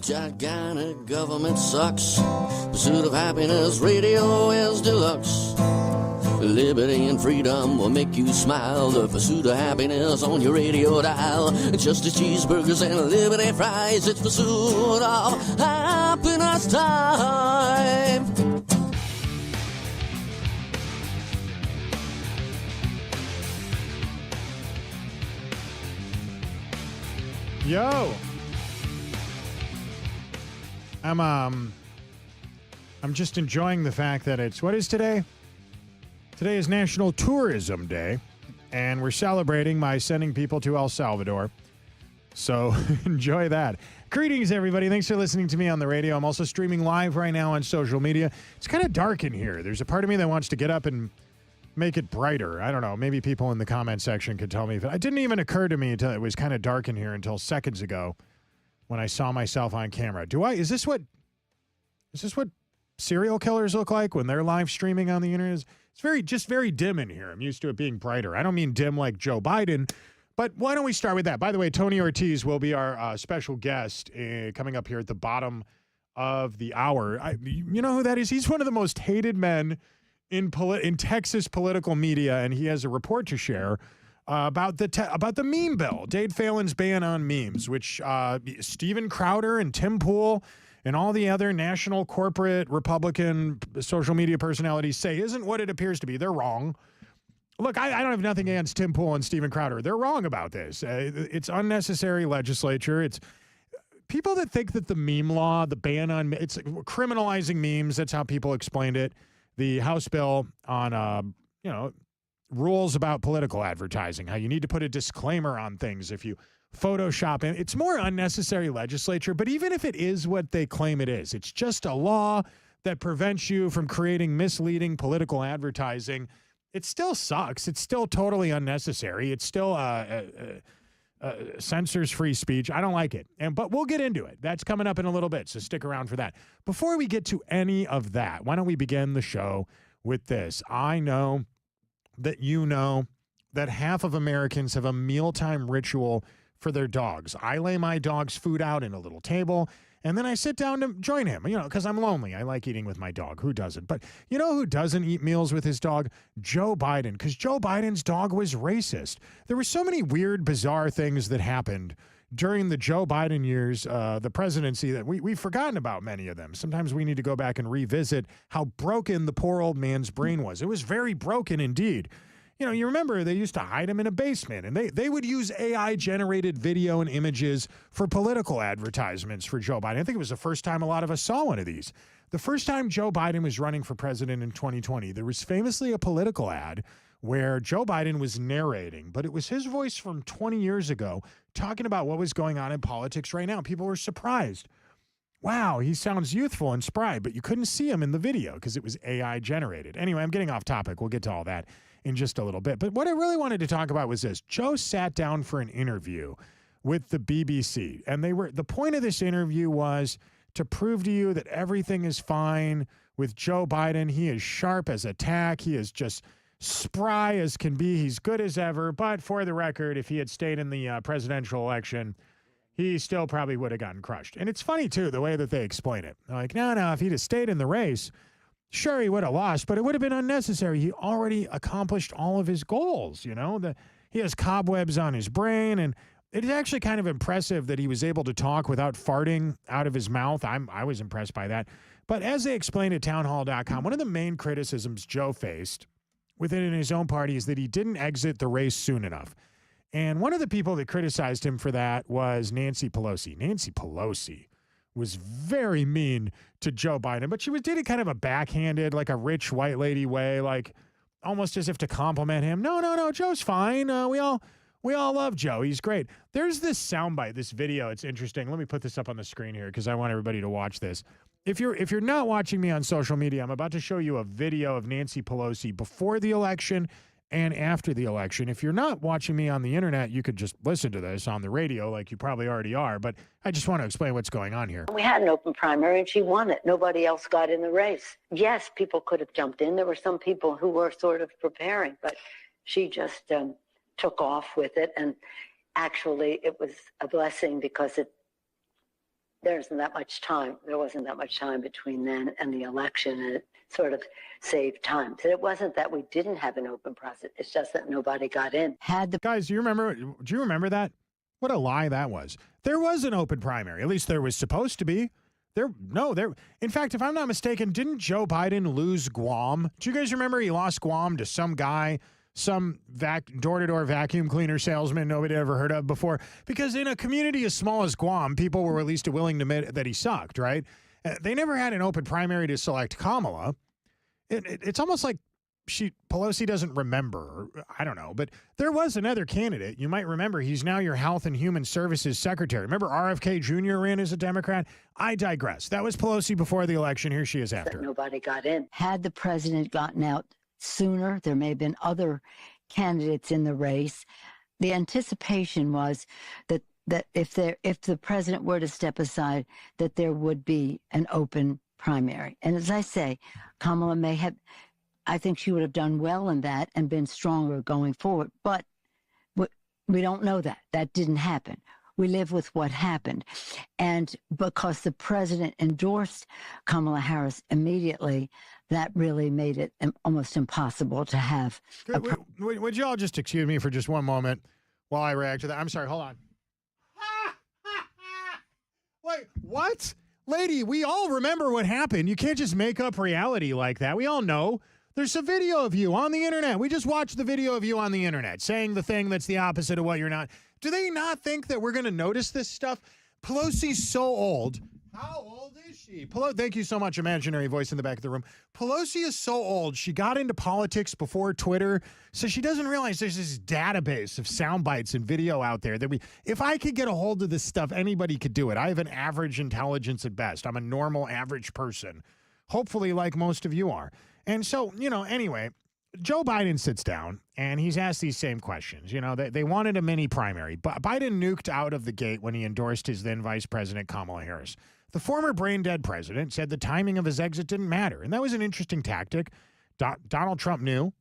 Gigantic government sucks. Pursuit of happiness, radio is deluxe. Liberty and freedom will make you smile. The pursuit of happiness on your radio dial. Just as cheeseburgers and liberty fries, it's pursuit of happiness time. Yo, I'm just enjoying the fact that it's, what is today? Today is National Tourism Day, and we're celebrating by sending people to El Salvador. So enjoy that. Greetings, everybody. Thanks for listening to me on the radio. I'm also streaming live right now on social media. It's kind of dark in here. There's a part of me that wants to get up and make it brighter. I don't know. Maybe people in the comment section could tell me. It didn't even occur to me until it was kind of dark in here until seconds ago when I saw myself on camera. Is this what serial killers look like when they're live streaming on the internet? It's very dim in here. I'm used to it being brighter. I don't mean dim like Joe Biden, but why don't we start with that? By the way, Tony Ortiz will be our special guest coming up here at the bottom of the hour. You know who that is? He's one of the most hated men in Texas political media, and he has a report to share about the meme bill, Dade Phelan's ban on memes, which Steven Crowder and Tim Pool and all the other national corporate Republican social media personalities say isn't what it appears to be. They're wrong. Look, I don't have nothing against Tim Pool and Steven Crowder. They're wrong about this. It's unnecessary legislature. It's people that think that the meme law, the ban on it's criminalizing memes. That's how people explained it. The House bill on, rules about political advertising, how you need to put a disclaimer on things if you Photoshop in. It's more unnecessary legislature, but even if it is what they claim it is, it's just a law that prevents you from creating misleading political advertising. It still sucks. It's still totally unnecessary. It's still censors free speech. I don't like it. But we'll get into it. That's coming up in a little bit, so stick around for that. Before we get to any of that, why don't we begin the show with this? I know that you know that half of Americans have a mealtime ritual for their dogs. I lay my dog's food out in a little table, and then I sit down to join him, because I'm lonely. I like eating with my dog. Who doesn't? But you know who doesn't eat meals with his dog? Joe Biden, because Joe Biden's dog was racist. There were so many weird, bizarre things that happened during the Joe Biden years, the presidency, that we've forgotten about many of them. Sometimes we need to go back and revisit how broken the poor old man's brain was. It was very broken indeed. You remember they used to hide him in a basement, and they would use AI-generated video and images for political advertisements for Joe Biden. I think it was the first time a lot of us saw one of these. The first time Joe Biden was running for president in 2020, there was famously a political ad where Joe Biden was narrating, but it was his voice from 20 years ago talking about what was going on in politics right now. People were surprised. Wow, he sounds youthful and spry, but you couldn't see him in the video because it was AI-generated. Anyway, I'm getting off topic. We'll get to all that in just a little bit. But what I really wanted to talk about was this. Joe sat down for an interview with the BBC, and the point of this interview was to prove to you that everything is fine with Joe Biden. He is sharp as a tack. He is just spry as can be. He's good as ever. But for the record, if he had stayed in the presidential election, he still probably would have gotten crushed. And it's funny, too, the way that they explain it. They're like, no, if he'd have stayed in the race, sure, he would have lost, but it would have been unnecessary. He already accomplished all of his goals, He has cobwebs on his brain, and it's actually kind of impressive that he was able to talk without farting out of his mouth. I was impressed by that. But as they explained at townhall.com, one of the main criticisms Joe faced within his own party is that he didn't exit the race soon enough. And one of the people that criticized him for that was Nancy Pelosi. Nancy Pelosi was very mean to Joe Biden, but she did it kind of a backhanded, like a rich white lady way, like almost as if to compliment him. No, Joe's fine. We all love Joe. He's great. There's this soundbite, this video. It's interesting. Let me put this up on the screen here because I want everybody to watch this. If you're not watching me on social media, I'm about to show you a video of Nancy Pelosi before the election and after the election. If you're not watching me on the internet, you could just listen to this on the radio like you probably already are, but I just want to explain what's going on here. We had an open primary and she won it. Nobody else got in the race. Yes, people could have jumped in. There were some people who were sort of preparing, but she just took off with it. And actually it was a blessing because it there isn't that much time. There wasn't that much time between then and the election, and it sort of saved time. So it wasn't that we didn't have an open process. It's just that nobody got in. Guys, do you remember that? What a lie that was. There was an open primary. At least there was supposed to be. In fact, if I'm not mistaken, didn't Joe Biden lose Guam? Do you guys remember he lost Guam to some guy, some door-to-door vacuum cleaner salesman nobody ever heard of before? Because in a community as small as Guam, people were at least willing to admit that he sucked, right? They never had an open primary to select Kamala. It's almost like Pelosi doesn't remember. I don't know. But there was another candidate. You might remember. He's now your Health and Human Services Secretary. Remember RFK Jr. ran as a Democrat? I digress. That was Pelosi before the election. Here she is after. Nobody got in. Had the president gotten out sooner, there may have been other candidates in the race. The anticipation was that if the president were to step aside, that there would be an open primary. And as I say, Kamala I think she would have done well in that and been stronger going forward. But we don't know that. That didn't happen. We live with what happened. And because the president endorsed Kamala Harris immediately, that really made it almost impossible to have. Would you all just excuse me for just one moment while I react to that? I'm sorry. Hold on. Wait, what? Lady, we all remember what happened. You can't just make up reality like that. We all know. There's a video of you on the internet. We just watched the video of you on the internet saying the thing that's the opposite of what you're not. Do they not think that we're going to notice this stuff? Pelosi's so old. How old is she? Thank you so much, imaginary voice in the back of the room. Pelosi is so old. She got into politics before Twitter, so she doesn't realize there's this database of sound bites and video out there that if I could get a hold of this stuff, anybody could do it. I have an average intelligence at best. I'm a normal, average person, hopefully like most of you are. And so, anyway, Joe Biden sits down and he's asked these same questions. They wanted a mini primary. Biden nuked out of the gate when he endorsed his then Vice President Kamala Harris. The former brain-dead president said the timing of his exit didn't matter. And that was an interesting tactic. Donald Trump knew,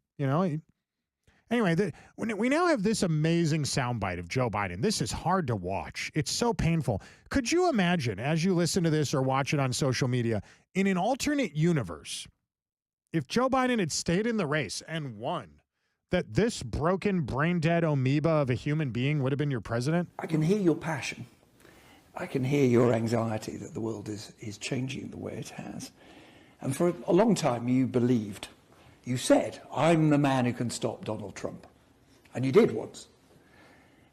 Anyway, we now have this amazing soundbite of Joe Biden. This is hard to watch. It's so painful. Could you imagine, as you listen to this or watch it on social media, in an alternate universe, if Joe Biden had stayed in the race and won, that this broken, brain-dead amoeba of a human being would have been your president? I can hear your passion. I can hear your anxiety that the world is changing the way it has. And for a long time you believed, you said, I'm the man who can stop Donald Trump. And you did once.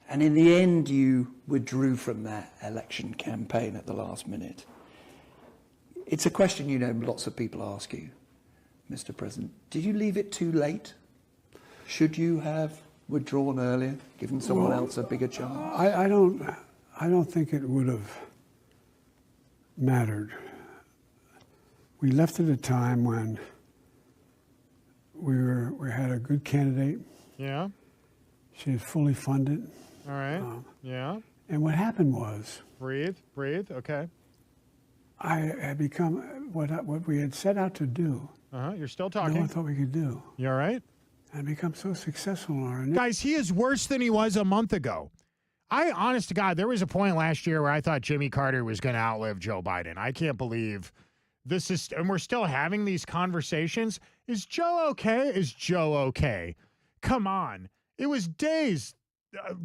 And in the end you withdrew from that election campaign at the last minute. It's a question lots of people ask you. Mr. President, did you leave it too late? Should you have withdrawn earlier, given someone else a bigger chance? I don't think it would have mattered. We left at a time when we had a good candidate. Yeah. She was fully funded. All right. Yeah. And what happened was, breathe. Okay. I had become what we had set out to do. You're still talking. No one thought we could do. You all right? And become so successful in our guys, he is worse than he was a month ago. Honest to God, there was a point last year where I thought Jimmy Carter was going to outlive Joe Biden. I can't believe this is, and we're still having these conversations. Is Joe okay? Is Joe okay? Come on. It was days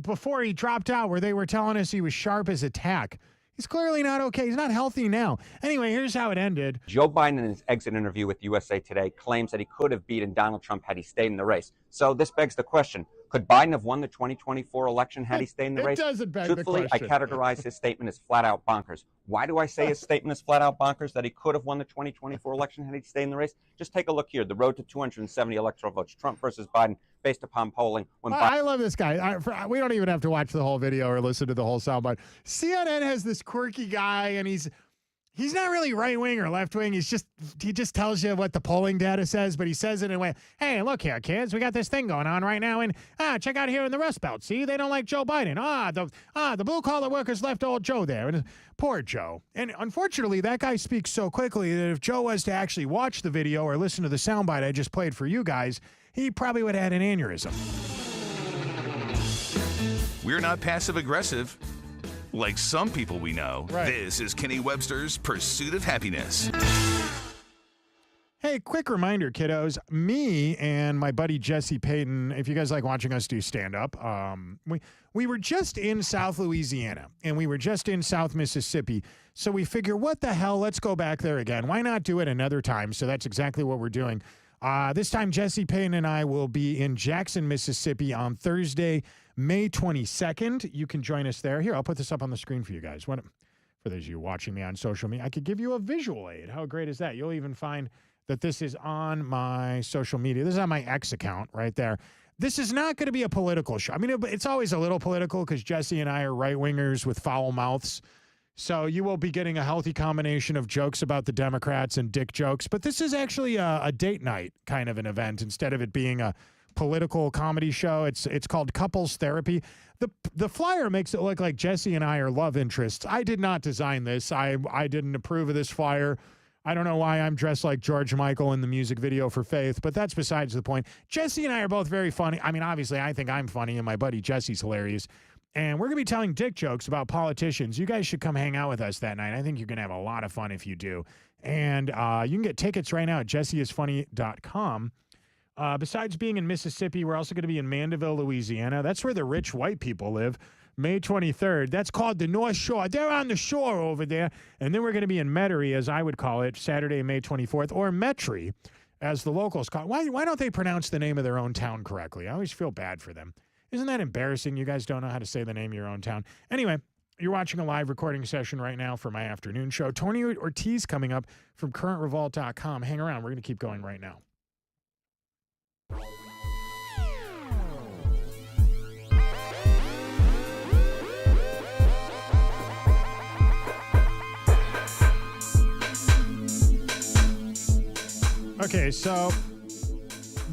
before he dropped out where they were telling us he was sharp as a tack. He's clearly not okay. He's not healthy now. Anyway, here's how it ended. Joe Biden, in his exit interview with USA Today, claims that he could have beaten Donald Trump had he stayed in the race. So this begs the question, could Biden have won the 2024 election had he stayed in the race? It doesn't beg Truthfully, the question. I categorize his statement as flat out bonkers. Why do I say his statement is flat out bonkers, that he could have won the 2024 election had he stayed in the race? Just take a look here. The road to 270 electoral votes, Trump versus Biden, based upon polling. I love this guy. We don't even have to watch the whole video or listen to the whole soundbite. CNN has this quirky guy, and he's not really right-wing or left-wing. He just tells you what the polling data says, but he says it in a way, hey, look here, kids, we got this thing going on right now, and check out here in the Rust Belt. See, they don't like Joe Biden. The blue-collar workers left old Joe there. And poor Joe. And unfortunately, that guy speaks so quickly that if Joe was to actually watch the video or listen to the soundbite I just played for you guys, he probably would have had an aneurysm. We're not passive-aggressive. Like some people we know, Right. This is Kenny Webster's Pursuit of Happiness. Hey, quick reminder, kiddos. Me and my buddy Jesse Payton, if you guys like watching us do stand-up, we were just in South Louisiana, and we were just in South Mississippi. So we figure, what the hell, let's go back there again. Why not do it another time? So that's exactly what we're doing. This time, Jesse Payton and I will be in Jackson, Mississippi on Thursday, May 22nd. You can join us there. Here, I'll put this up on the screen for you guys. For those of you watching me on social media, I could give you a visual aid. How great is that? You'll even find that this is on my social media. This is on my X account right there. This is not going to be a political show. I mean, it's always a little political because Jesse and I are right-wingers with foul mouths. So you will be getting a healthy combination of jokes about the Democrats and dick jokes. But this is actually a date night kind of an event instead of it being a political comedy show. It's called Couples Therapy. The flyer makes it look like Jesse and I are love interests. I did not design this. I didn't approve of this flyer. I don't know why I'm dressed like George Michael in the music video for Faith, but that's besides the point. Jesse and I are both very funny. I mean, obviously, I think I'm funny, and my buddy Jesse's hilarious. And we're going to be telling dick jokes about politicians. You guys should come hang out with us that night. I think you're going to have a lot of fun if you do. And you can get tickets right now at jesseisfunny.com. Besides being in Mississippi, we're also going to be in Mandeville, Louisiana. That's where the rich white people live. May 23rd. That's called the North Shore. They're on the shore over there. And then we're going to be in Metairie, as I would call it, Saturday, May 24th, or Metairie, as the locals call it. Why don't they pronounce the name of their own town correctly? I always feel bad for them. Isn't that embarrassing? You guys don't know how to say the name of your own town. Anyway, you're watching a live recording session right now for my afternoon show. Tony Ortiz coming up from currentrevolt.com. Hang around. We're going to keep going right now. Okay, so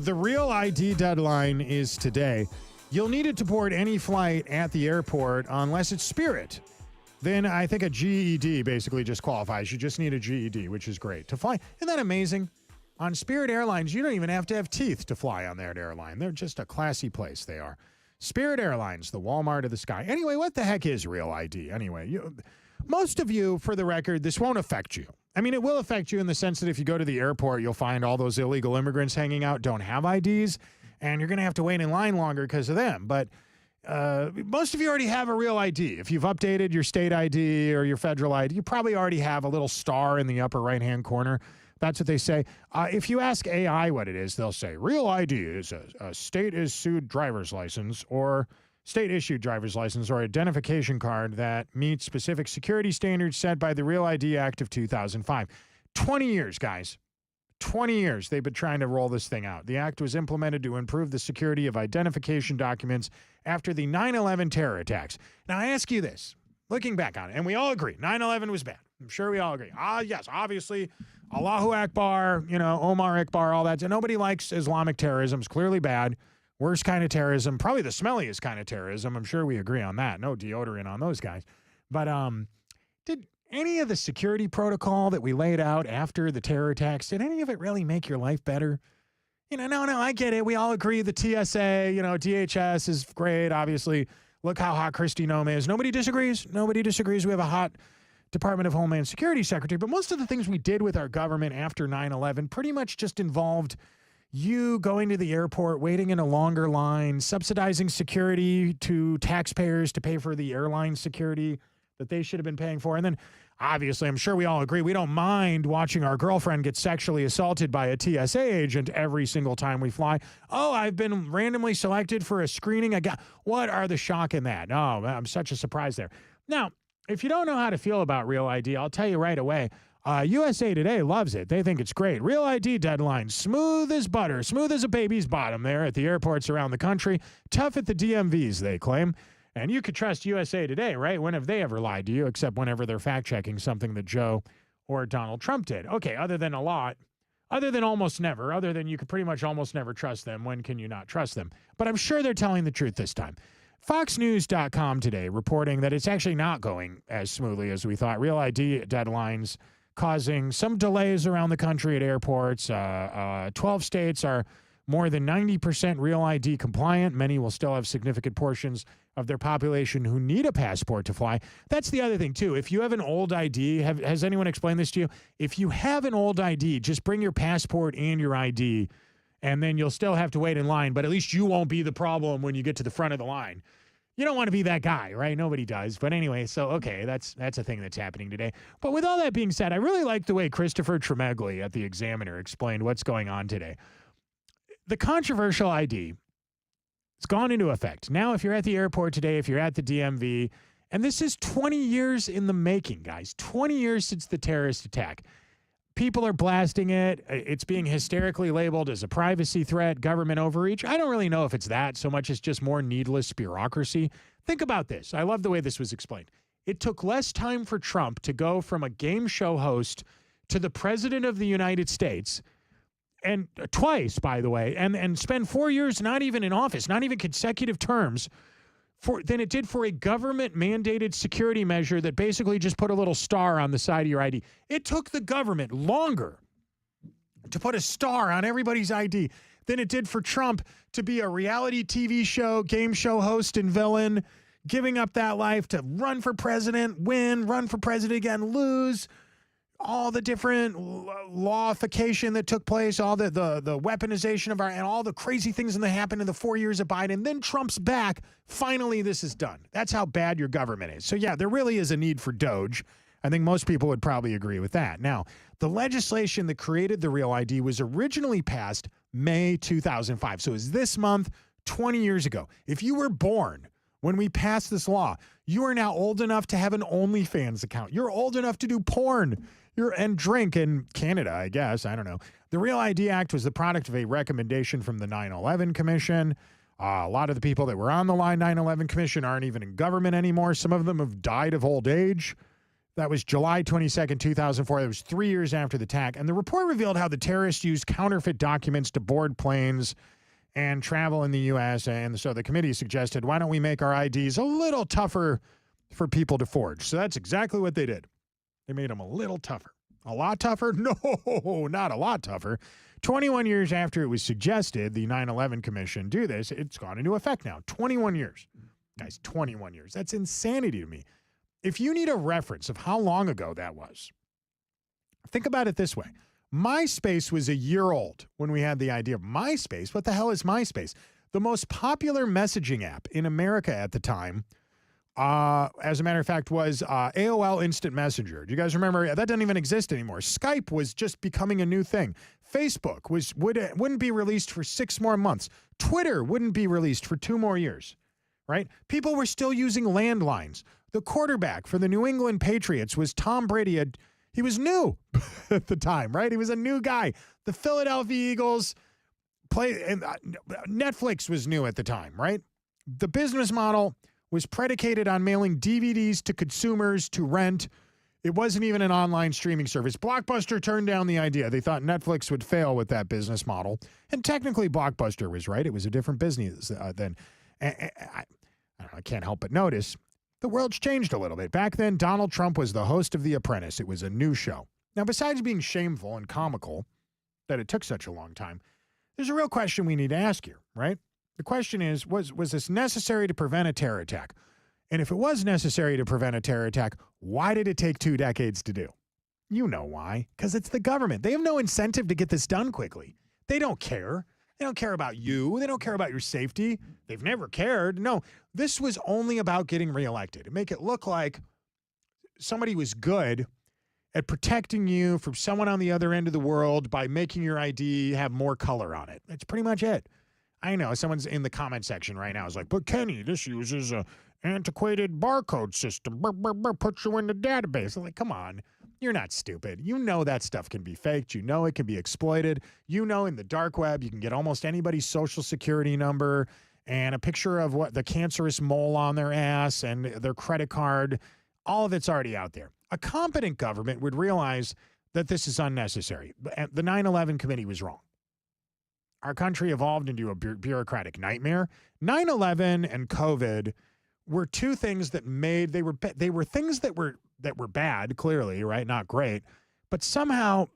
the RealI-D deadline is today. You'll need it to board any flight at the airport unless it's Spirit. Then I think a GED basically just qualifies. You just need a GED, which is great. To fly, isn't that amazing? On Spirit Airlines, you don't even have to have teeth to fly on that airline. They're just a classy place, they are. Spirit Airlines, the Walmart of the sky. Anyway, what the heck is RealI-D? Anyway, most of you, for the record, this won't affect you. I mean, it will affect you in the sense that if you go to the airport, you'll find all those illegal immigrants hanging out don't have IDs, and you're going to have to wait in line longer because of them. But most of you already have a RealI-D. If you've updated your state ID or your federal ID, you probably already have a little star in the upper right-hand corner. That's what they say. If you ask AI what it is, they'll say RealI-D is a state-issued driver's license or state-issued driver's license or identification card that meets specific security standards set by the RealI-D Act of 2005. 20 years, guys. 20 years they've been trying to roll this thing out. The act was implemented to improve the security of identification documents after the 9/11 terror attacks. Now, I ask you this, looking back on it, and we all agree, 9/11 was bad. I'm sure we all agree. Yes, obviously, Allahu Akbar, Omar Akbar, all that. So nobody likes Islamic terrorism. It's clearly bad. Worst kind of terrorism, probably the smelliest kind of terrorism. I'm sure we agree on that. No deodorant on those guys. But did any of the security protocol that we laid out after the terror attacks, did any of it really make your life better? No, I get it. We all agree the TSA, DHS is great, obviously. Look how hot Kristi Noem is. Nobody disagrees. Nobody disagrees. We have a hot Department of Homeland Security secretary. But most of the things we did with our government after 9/11 pretty much just involved you going to the airport, waiting in a longer line, subsidizing security to taxpayers to pay for the airline security that they should have been paying for. And then, obviously, I'm sure we all agree, we don't mind watching our girlfriend get sexually assaulted by a TSA agent every single time we fly. Oh, I've been randomly selected for a screening. What are the shock in that? Oh, I'm such a surprise there. Now, if you don't know how to feel about RealI-D, I'll tell you right away. USA Today loves it. They think it's great. RealI-D deadline, smooth as butter, smooth as a baby's bottom there at the airports around the country. Tough at the DMVs, they claim. And you could trust USA Today, right? When have they ever lied to you, except whenever they're fact-checking something that Joe or Donald Trump did? Okay, other than almost never, other than you could pretty much almost never trust them, when can you not trust them? But I'm sure they're telling the truth this time. FoxNews.com today reporting that it's actually not going as smoothly as we thought. RealI-D deadlines causing some delays around the country at airports. 12 states are more than 90% RealI-D compliant. Many will still have significant portions of their population who need a passport to fly. That's the other thing, too. If you have an old ID, has anyone explained this to you? If you have an old ID, just bring your passport and your ID, and then you'll still have to wait in line, but at least you won't be the problem when you get to the front of the line. You don't want to be that guy, right? Nobody does. But anyway, so, okay, that's a thing that's happening today. But with all that being said, I really like the way Christopher Tremegli at the Examiner explained what's going on today. The controversial ID, it's gone into effect. Now, if you're at the airport today, if you're at the DMV, and this is 20 years in the making, guys, 20 years since the terrorist attack. People are blasting it. It's being hysterically labeled as a privacy threat, government overreach. I don't really know if it's that so much as just more needless bureaucracy. Think about this. I love the way this was explained. It took less time for Trump to go from a game show host to the president of the United States, and twice, by the way, and spend 4 years not even in office, not even consecutive terms, than it did for a government-mandated security measure that basically just put a little star on the side of your ID. It took the government longer to put a star on everybody's ID than it did for Trump to be a reality TV show, game show host and villain, giving up that life to run for president, win, run for president again, lose. All the different lawification that took place, all the weaponization of and all the crazy things that happened in the 4 years of Biden. Then Trump's back. Finally, this is done. That's how bad your government is. So, yeah, there really is a need for Doge. I think most people would probably agree with that. Now, the legislation that created the RealI-D was originally passed May 2005. So it was this month, 20 years ago. If you were born when we passed this law, you are now old enough to have an OnlyFans account. You're old enough to do porn. And drink in Canada, I guess. I don't know. The RealI-D Act was the product of a recommendation from the 9/11 Commission. A lot of the people that were on the line 9/11 Commission aren't even in government anymore. Some of them have died of old age. That was July 22nd, 2004. That was 3 years after the attack. And the report revealed how the terrorists used counterfeit documents to board planes and travel in the U.S. And so the committee suggested, why don't we make our IDs a little tougher for people to forge? So that's exactly what they did. They made them a little tougher. A lot tougher? No, not a lot tougher. 21 years after it was suggested, the 9/11 Commission do this, it's gone into effect now. 21 years. Guys, 21 years. That's insanity to me. If you need a reference of how long ago that was, think about it this way. MySpace was a year old when we had the idea of MySpace. What the hell is MySpace? The most popular messaging app in America at the time, as a matter of fact, was AOL Instant Messenger. Do you guys remember? That doesn't even exist anymore. Skype was just becoming a new thing. Facebook wouldn't be released for 6 more months. Twitter wouldn't be released for 2 more years, right? People were still using landlines. The quarterback for the New England Patriots was Tom Brady. He was new at the time, right? He was a new guy. The Philadelphia Eagles Netflix was new at the time, right? The business model was predicated on mailing DVDs to consumers to rent. It wasn't even an online streaming service. Blockbuster turned down the idea. They thought Netflix would fail with that business model. And technically, Blockbuster was right. It was a different business then. I can't help but notice the world's changed a little bit. Back then, Donald Trump was the host of The Apprentice. It was a new show. Now, besides being shameful and comical that it took such a long time, there's a real question we need to ask here, right? The question is, was this necessary to prevent a terror attack? And if it was necessary to prevent a terror attack, why did it take 2 decades to do? You know why. Because it's the government. They have no incentive to get this done quickly. They don't care. They don't care about you. They don't care about your safety. They've never cared. No, this was only about getting reelected. To make it look like somebody was good at protecting you from someone on the other end of the world by making your ID have more color on it. That's pretty much it. I know someone's in the comment section right now is like, but Kenny, this uses a antiquated barcode system. Puts you in the database. I'm like, come on. You're not stupid. You know that stuff can be faked. You know it can be exploited. You know in the dark web you can get almost anybody's social security number and a picture of what the cancerous mole on their ass and their credit card. All of it's already out there. A competent government would realize that this is unnecessary. The 9/11 committee was wrong. Our country evolved into a bureaucratic nightmare. 9/11 and COVID were two things that they were things that were bad, clearly, right? Not great. But somehow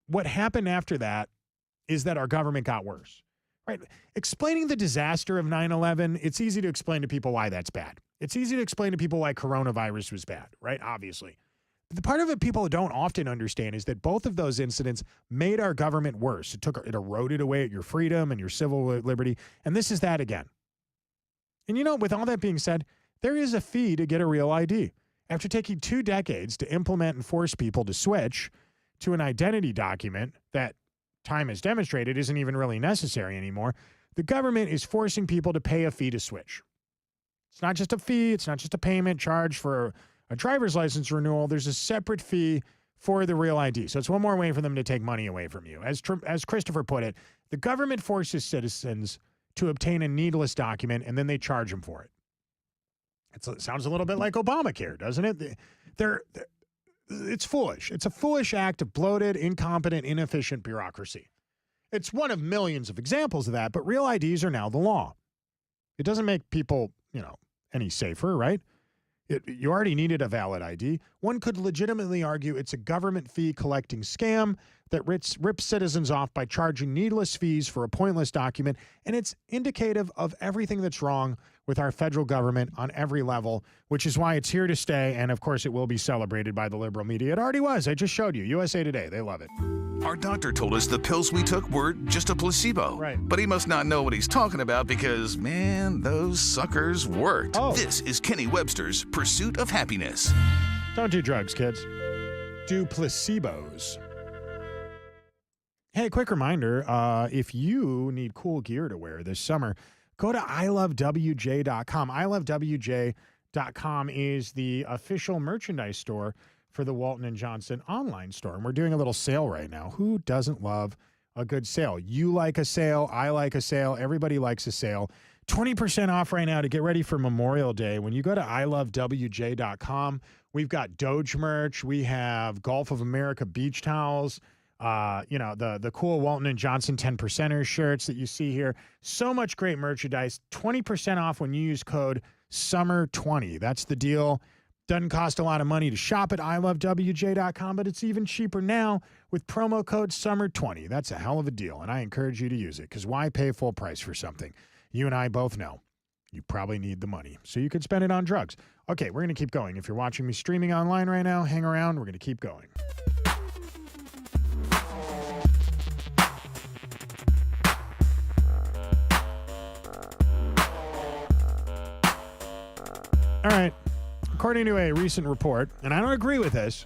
what happened after that is that our government got worse. right? Explaining the disaster of 9/11, it's easy to explain to people why that's bad. It's easy to explain to people why coronavirus was bad, right? Obviously. But the part of it people don't often understand is that both of those incidents made our government worse. It eroded away at your freedom and your civil liberty. And this is that again. And with all that being said, there is a fee to get a RealI-D. After taking 2 decades to implement and force people to switch to an identity document that time has demonstrated isn't even really necessary anymore, the government is forcing people to pay a fee to switch. It's not just a fee. It's not just a payment charge for a driver's license renewal. There's a separate fee for the RealI-D. So it's one more way for them to take money away from you. As Christopher put it, the government forces citizens to obtain a needless document, and then they charge them for it. It sounds a little bit like Obamacare, doesn't it? It's foolish. It's a foolish act of bloated, incompetent, inefficient bureaucracy. It's one of millions of examples of that, but RealI-Ds are now the law. It doesn't make people, any safer, right? You already needed a valid ID. One could legitimately argue it's a government fee collecting scam that rips citizens off by charging needless fees for a pointless document, and it's indicative of everything that's wrong with our federal government on every level, which is why it's here to stay, and of course it will be celebrated by the liberal media. It already was. I just showed you. USA Today. They love it. Our doctor told us the pills we took were just a placebo. Right. But he must not know what he's talking about because, man, those suckers worked. Oh. This is Kenny Webster's Pursuit of Happiness. Don't do drugs, kids. Do placebos. Hey, quick reminder, if you need cool gear to wear this summer, go to ilovewj.com. ilovewj.com is the official merchandise store for the Walton & Johnson online store. And we're doing a little sale right now. Who doesn't love a good sale? You like a sale. I like a sale. Everybody likes a sale. 20% off right now to get ready for Memorial Day. When you go to ilovewj.com, we've got Doge merch. We have Gulf of America beach towels. The cool Walton & Johnson 10%ers shirts that you see here. So much great merchandise. 20% off when you use code SUMMER20. That's the deal. Doesn't cost a lot of money to shop at ilovewj.com, but it's even cheaper now with promo code SUMMER20. That's a hell of a deal, and I encourage you to use it, because why pay full price for something? You and I both know you probably need the money, so you could spend it on drugs. Okay, we're going to keep going. If you're watching me streaming online right now, hang around. We're going to keep going. All right. According to a recent report, and I don't agree with this,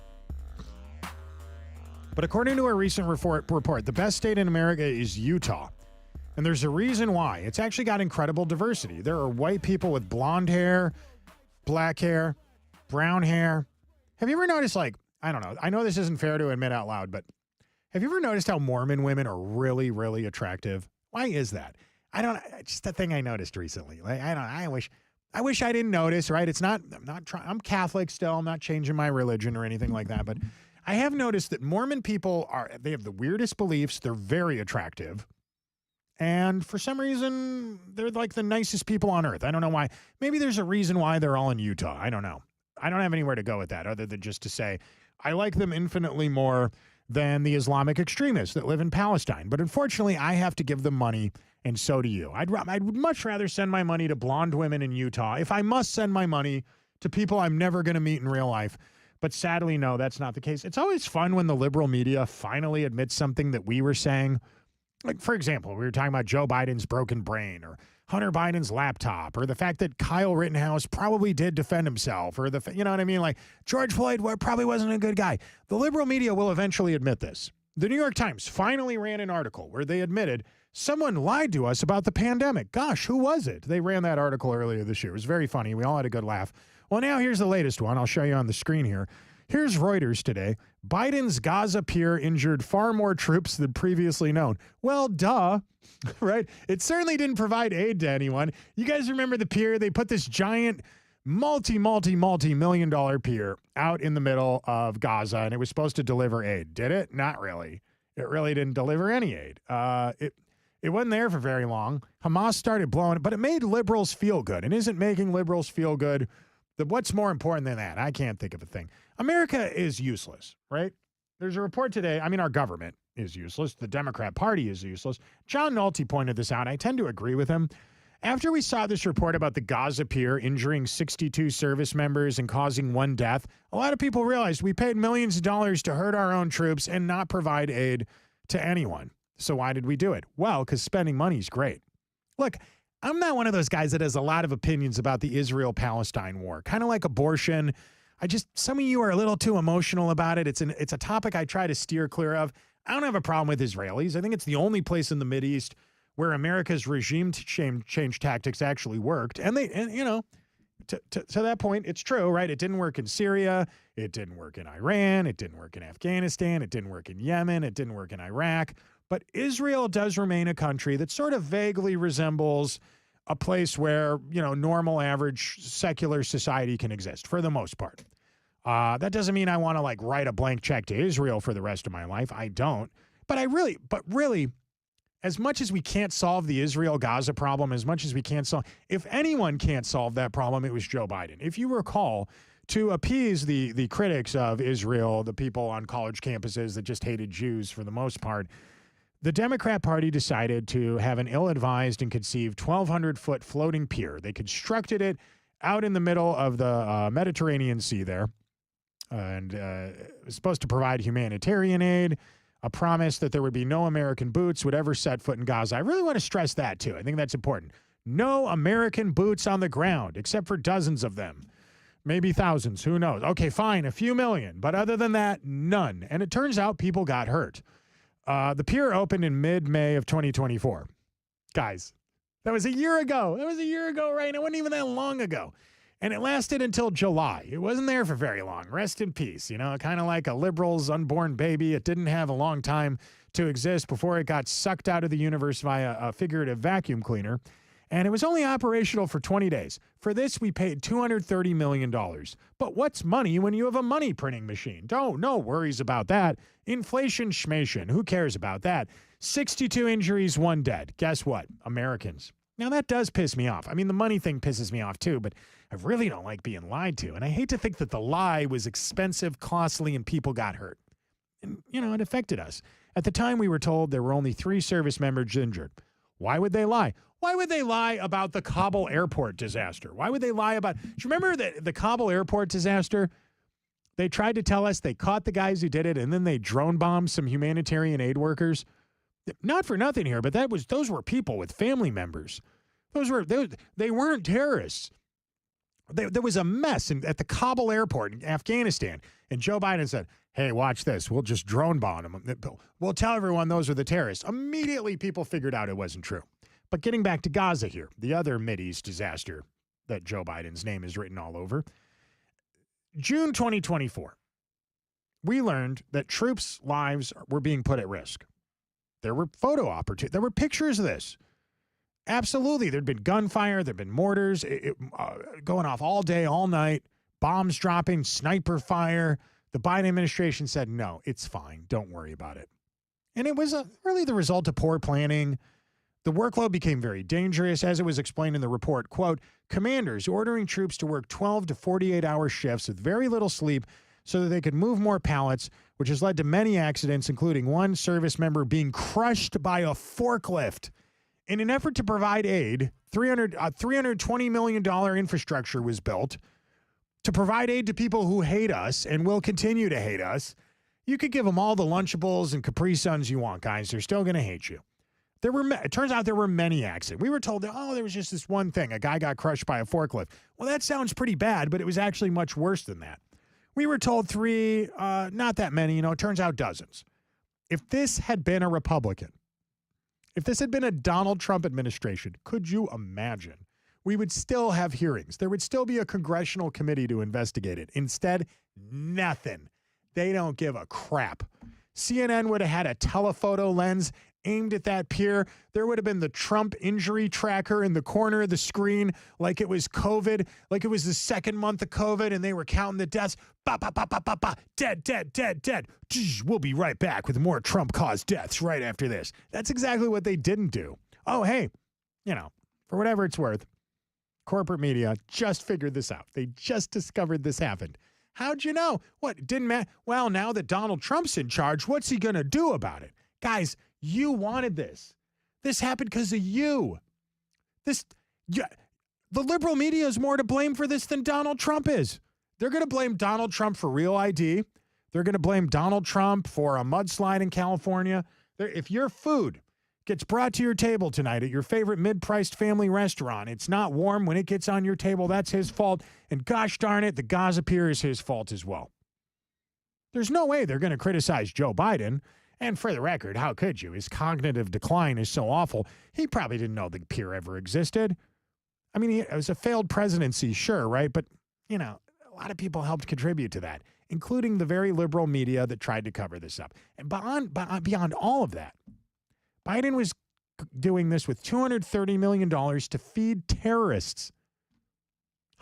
but according to a recent report, the best state in America is Utah. And there's a reason why. It's actually got incredible diversity. There are white people with blonde hair, black hair, brown hair. Have you ever noticed, I don't know. I know this isn't fair to admit out loud, but have you ever noticed how Mormon women are really, really attractive? Why is that? It's just a thing I noticed recently. I wish I didn't notice, right? I'm Catholic still. I'm not changing my religion or anything like that. But I have noticed that Mormon people they have the weirdest beliefs. They're very attractive. And for some reason, they're like the nicest people on earth. I don't know why. Maybe there's a reason why they're all in Utah. I don't know. I don't have anywhere to go with that other than just to say I like them infinitely more than the Islamic extremists that live in Palestine. But unfortunately, I have to give them money, and so do you. I'd much rather send my money to blonde women in Utah if I must send my money to people I'm never going to meet in real life. But sadly, no, that's not the case. It's always fun when the liberal media finally admits something that we were saying. Like, for example, we were talking about Joe Biden's broken brain, or Hunter Biden's laptop, or the fact that Kyle Rittenhouse probably did defend himself, or you know what I mean? Like, George Floyd probably wasn't a good guy. The liberal media will eventually admit this. The New York Times finally ran an article where they admitted someone lied to us about the pandemic. Gosh, who was it? They ran that article earlier this year. It was very funny. We all had a good laugh. Well, now here's the latest one. I'll show you on the screen here. Here's Reuters today. Biden's Gaza pier injured far more troops than previously known. Well, duh, right? It certainly didn't provide aid to anyone. You guys remember the pier? They put this giant multi-million dollar pier out in the middle of Gaza, and it was supposed to deliver aid. Did it? Not really. It really didn't deliver any aid. It wasn't there for very long. Hamas started blowing it, but it made liberals feel good. And isn't making liberals feel good what's more important than that? I can't think of a thing. America is useless, right? There's a report today. I mean, our government is useless. The Democrat Party is useless. John Nolte pointed this out. I tend to agree with him. After we saw this report about the Gaza pier injuring 62 service members and causing 1 death, a lot of people realized we paid millions of dollars to hurt our own troops and not provide aid to anyone. So why did we do it? Well, because spending money is great. Look, I'm not one of those guys that has a lot of opinions about the Israel-Palestine war, kind of like abortion. Some of you are a little too emotional about it. It's a topic I try to steer clear of. I don't have a problem with Israelis. I think it's the only place in the Mideast where America's regime change tactics actually worked. And to that point, it's true, right? It didn't work in Syria. It didn't work in Iran. It didn't work in Afghanistan. It didn't work in Yemen. It didn't work in Iraq. But Israel does remain a country that sort of vaguely resembles a place where, normal, average, secular society can exist for the most part. That doesn't mean I want to write a blank check to Israel for the rest of my life. I don't. But really, as much as we can't solve the Israel-Gaza problem, as much as we can't solve, if anyone can't solve that problem, it was Joe Biden. If you recall, to appease the critics of Israel, the people on college campuses that just hated Jews for the most part, the Democrat Party decided to have an ill-advised and conceived 1,200-foot floating pier. They constructed it out in the middle of the Mediterranean Sea there, and it was supposed to provide humanitarian aid, a promise that there would be no American boots would ever set foot in Gaza. I really want to stress that, too. I think that's important. No American boots on the ground, except for dozens of them. Maybe thousands. Who knows? Okay, fine, a few million. But other than that, none. And it turns out people got hurt. The pier opened in mid-May of 2024. Guys, that was a year ago. Right? It wasn't even that long ago. And it lasted until July. It wasn't there for very long. Rest in peace. Kind of like a liberal's unborn baby. It didn't have a long time to exist before it got sucked out of the universe via a figurative vacuum cleaner. And it was only operational for 20 days. For this, we paid $230 million. But what's money when you have a money printing machine? No worries about that. Inflation schmation. Who cares about that? 62 injuries, 1 dead. Guess what? Americans. Now, that does piss me off. I mean, the money thing pisses me off, too, but I really don't like being lied to. And I hate to think that the lie was expensive, costly, and people got hurt. And, it affected us. At the time, we were told there were only 3 service members injured. Why would they lie? Why would they lie about the Kabul airport disaster? Why would they lie about... Do you remember the Kabul airport disaster? They tried to tell us they caught the guys who did it, and then they drone bombed some humanitarian aid workers. Not for nothing here, but those were people with family members. They weren't terrorists. There was a mess at the Kabul airport in Afghanistan, and Joe Biden said, hey, watch this. We'll just drone bomb them. We'll tell everyone those are the terrorists. Immediately, people figured out it wasn't true. But getting back to Gaza here, the other Mideast disaster that Joe Biden's name is written all over, June 2024, we learned that troops' lives were being put at risk. There were photo opportunities. There were pictures of this. Absolutely. There'd been gunfire. There'd been mortars going off all day, all night, bombs dropping, sniper fire. The Biden administration said, no, it's fine. Don't worry about it. And it was really the result of poor planning. The workload became very dangerous. As it was explained in the report, quote, commanders ordering troops to work 12 to 48-hour shifts with very little sleep so that they could move more pallets, which has led to many accidents, including one service member being crushed by a forklift. In an effort to provide aid, $320 million infrastructure was built to provide aid to people who hate us and will continue to hate us. You could give them all the Lunchables and Capri Suns you want, guys. They're still going to hate you. It turns out there were many accidents. We were told that, there was just this one thing. A guy got crushed by a forklift. Well, that sounds pretty bad, but it was actually much worse than that. We were told 3, not that many. It turns out dozens. If this had been a Republican, if this had been a Donald Trump administration, could you imagine? We would still have hearings. There would still be a congressional committee to investigate it. Instead, nothing. They don't give a crap. CNN would have had a telephoto lens aimed at that pier. There would have been the Trump injury tracker in the corner of the screen like it was COVID, like it was the second month of COVID and they were counting the deaths. Ba, ba, ba, ba, ba, ba. Dead, dead, dead, dead. We'll be right back with more Trump-caused deaths right after this. That's exactly what they didn't do. Oh, hey, for whatever it's worth, corporate media just figured this out. They just discovered this happened. How'd you know? What, it didn't matter? Well, now that Donald Trump's in charge, what's he going to do about it? Guys, you wanted this. This happened because of you. The liberal media is more to blame for this than Donald Trump is. They're going to blame Donald Trump for RealI-D. They're going to blame Donald Trump for a mudslide in California. If your food gets brought to your table tonight at your favorite mid-priced family restaurant, it's not warm when it gets on your table, that's his fault. And gosh darn it, the Gaza pier is his fault as well. There's no way they're going to criticize Joe Biden. And for the record, how could you? His cognitive decline is so awful. He probably didn't know the pier ever existed. I mean, it was a failed presidency, sure, right? But, a lot of people helped contribute to that, including the very liberal media that tried to cover this up. And beyond all of that, Biden was doing this with $230 million to feed terrorists.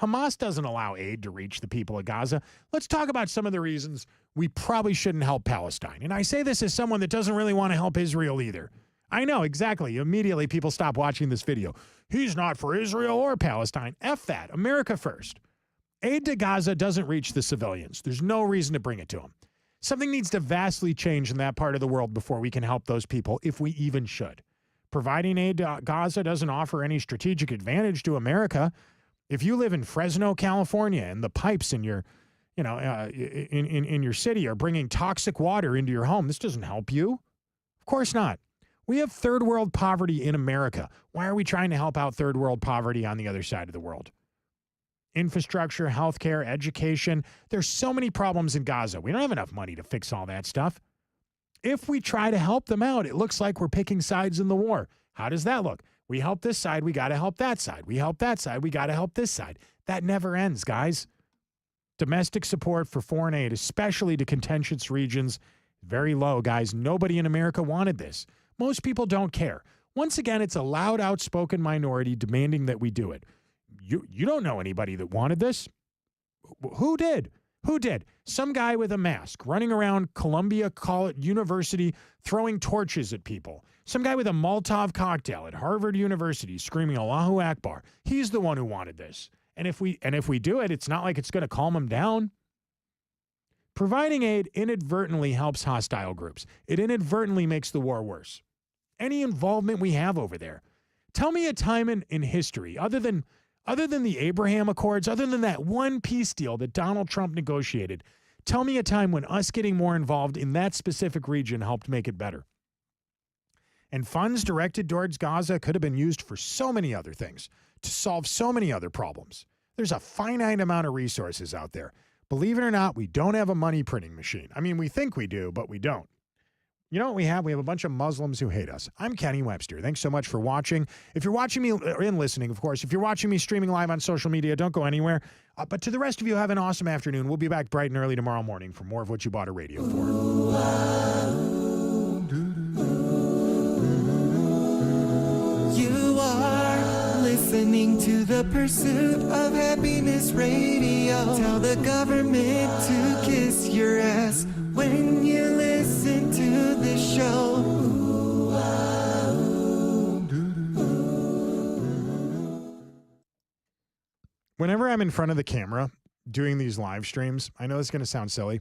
Hamas doesn't allow aid to reach the people of Gaza. Let's talk about some of the reasons we probably shouldn't help Palestine. And I say this as someone that doesn't really want to help Israel either. I know, exactly. Immediately people stop watching this video. He's not for Israel or Palestine. F that. America first. Aid to Gaza doesn't reach the civilians. There's no reason to bring it to them. Something needs to vastly change in that part of the world before we can help those people, if we even should. Providing aid to Gaza doesn't offer any strategic advantage to America. If you live in Fresno, California, and the pipes in your, in your city are bringing toxic water into your home, this doesn't help you. Of course not. We have third world poverty in America. Why are we trying to help out third world poverty on the other side of the world? Infrastructure, healthcare, education. There's so many problems in Gaza. We don't have enough money to fix all that stuff. If we try to help them out, it looks like we're picking sides in the war. How does that look? We help this side, we got to help that side. We help that side, we got to help this side. That never ends, guys. Domestic support for foreign aid, especially to contentious regions, very low, guys. Nobody in America wanted this. Most people don't care. Once again, it's a loud, outspoken minority demanding that we do it. You don't know anybody that wanted this. Who did? Who did? Some guy with a mask running around Columbia University throwing torches at people. Some guy with a Molotov cocktail at Harvard University screaming Allahu Akbar. He's the one who wanted this. And if we do it, it's not like it's going to calm him down. Providing aid inadvertently helps hostile groups. It inadvertently makes the war worse. Any involvement we have over there. Tell me a time in history, other than the Abraham Accords, other than that one peace deal that Donald Trump negotiated, tell me a time when us getting more involved in that specific region helped make it better. And funds directed towards Gaza could have been used for so many other things, to solve so many other problems. There's a finite amount of resources out there. Believe it or not, we don't have a money printing machine. I mean, we think we do, but we don't. You know what we have? We have a bunch of Muslims who hate us. I'm Kenny Webster. Thanks so much for watching. If you're watching me, or in listening, of course, if you're watching me streaming live on social media, don't go anywhere. But to the rest of you, have an awesome afternoon. We'll be back bright and early tomorrow morning for more of what you bought a radio for. You are listening to the Pursuit of Happiness Radio. Tell the government to kiss your ass when you listen to the show. Whenever I'm in front of the camera doing these live streams, I know it's going to sound silly.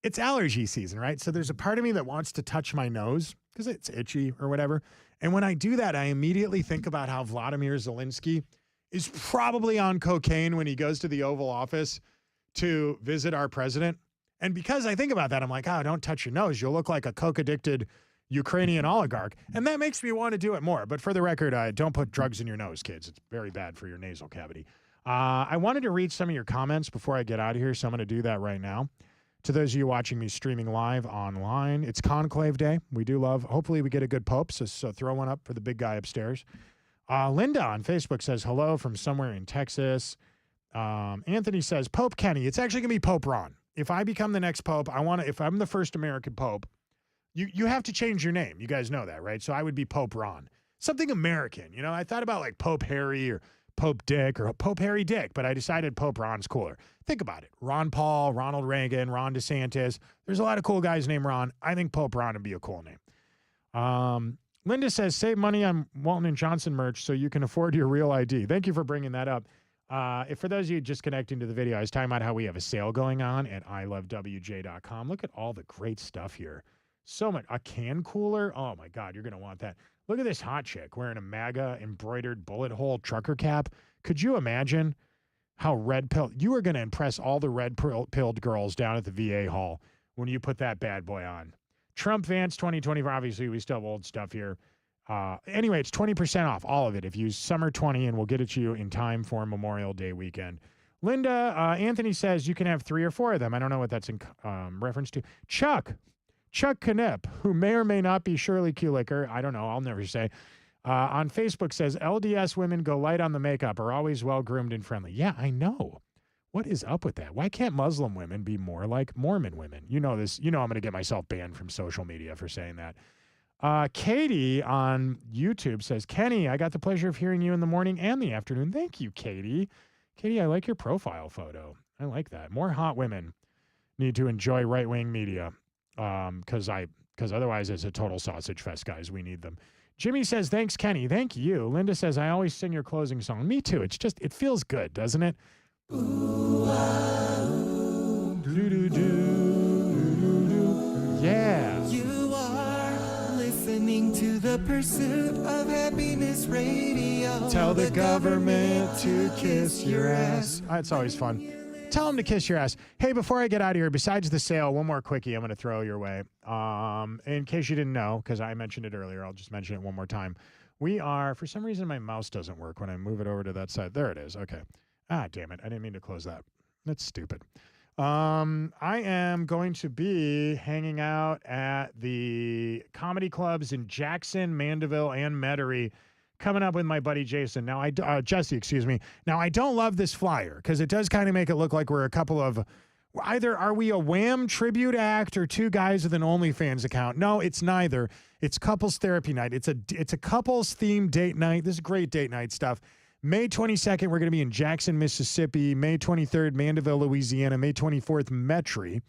It's allergy season, right? So there's a part of me that wants to touch my nose because it's itchy or whatever. And when I do that, I immediately think about how Vladimir Zelensky is probably on cocaine when he goes to the Oval Office to visit our president. And because I think about that, I'm like, oh, don't touch your nose. You'll look like a coke-addicted Ukrainian oligarch. And that makes me want to do it more. But for the record, don't put drugs in your nose, kids. It's very bad for your nasal cavity. I wanted to read some of your comments before I get out of here, so I'm going to do that right now. To those of you watching me streaming live online, it's Conclave Day. We do love, hopefully we get a good pope, so throw one up for the big guy upstairs. Linda on Facebook says, hello from somewhere in Texas. Anthony says, Pope Kenny. It's actually going to be Pope Ron. If I become the next pope, if I'm the first American pope, you have to change your name. You guys know that, right? So I would be Pope Ron. Something American. You know, I thought about like Pope Harry or Pope Dick or Pope Harry Dick, but I decided Pope Ron's cooler. Think about it. Ron Paul, Ronald Reagan, Ron DeSantis. There's a lot of cool guys named Ron. I think Pope Ron would be a cool name. Linda says, save money on Walton & Johnson merch so you can afford your RealI-D. Thank you for bringing that up. For those of you just connecting to the video, I was talking about how we have a sale going on at ilovewj.com. Look at all the great stuff here. So much. A can cooler. Oh, my God. You're going to want that. Look at this hot chick wearing a MAGA embroidered bullet hole trucker cap. Could you imagine how red-pilled? You are going to impress all the red-pilled girls down at the VA hall when you put that bad boy on. Trump Vance 2024. Obviously, we still have old stuff here. Anyway, it's 20% off, all of it. If you use Summer 20, and we'll get it to you in time for Memorial Day weekend. Linda, Anthony says you can have 3 or 4 of them. I don't know what that's in reference to. Chuck Knipp, who may or may not be Shirley Kulicker, I don't know, I'll never say, on Facebook says, LDS women go light on the makeup, are always well-groomed and friendly. Yeah, I know. What is up with that? Why can't Muslim women be more like Mormon women? You know this. You know I'm going to get myself banned from social media for saying that. Katie on YouTube says, Kenny, I got the pleasure of hearing you in the morning and the afternoon. Thank you, Katie. Katie, I like your profile photo. I like that. More hot women need to enjoy right-wing media because otherwise it's a total sausage fest, guys. We need them. Jimmy says, thanks, Kenny. Thank you. Linda says, I always sing your closing song. Me too. It's just, it feels good, doesn't it? Yeah. You are listening to the Pursuit of Happiness Radio. Tell the government to kiss your ass. It's always fun. Tell them to kiss your ass. Hey, before I get out of here, besides the sale, one more quickie I'm going to throw your way. In case you didn't know, because I mentioned it earlier, I'll just mention it one more time. We are, for some reason, my mouse doesn't work when I move it over to that side. There it is. Okay. Ah, damn it. I didn't mean to close that. That's stupid. I am going to be hanging out at the comedy clubs in Jackson, Mandeville, and Metairie, coming up with my buddy Jason. Now, Jesse, excuse me. Now, I don't love this flyer because it does kind of make it look like we're a couple of, either are we a Wham tribute act or 2 guys with an OnlyFans account? No, it's neither. It's couples therapy night. It's a couples themed date night. This is great date night stuff. May 22nd, we're going to be in Jackson, Mississippi. May 23rd, Mandeville, Louisiana. May 24th, Metairie.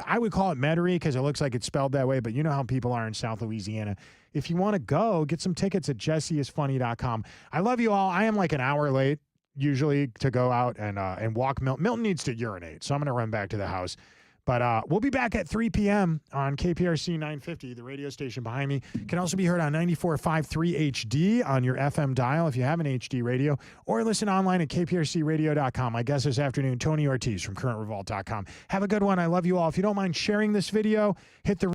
I would call it Metairie because it looks like it's spelled that way, but you know how people are in South Louisiana. If you want to go, get some tickets at jesseisfunny.com. I love you all. I am like an hour late usually to go out and walk. Milton needs to urinate, so I'm going to run back to the house. But we'll be back at 3 p.m. on KPRC 950, the radio station behind me. Can also be heard on 94.53 HD on your FM dial if you have an HD radio, or listen online at kprcradio.com. My guest this afternoon, Tony Ortiz from currentrevolt.com. Have a good one. I love you all. If you don't mind sharing this video, hit the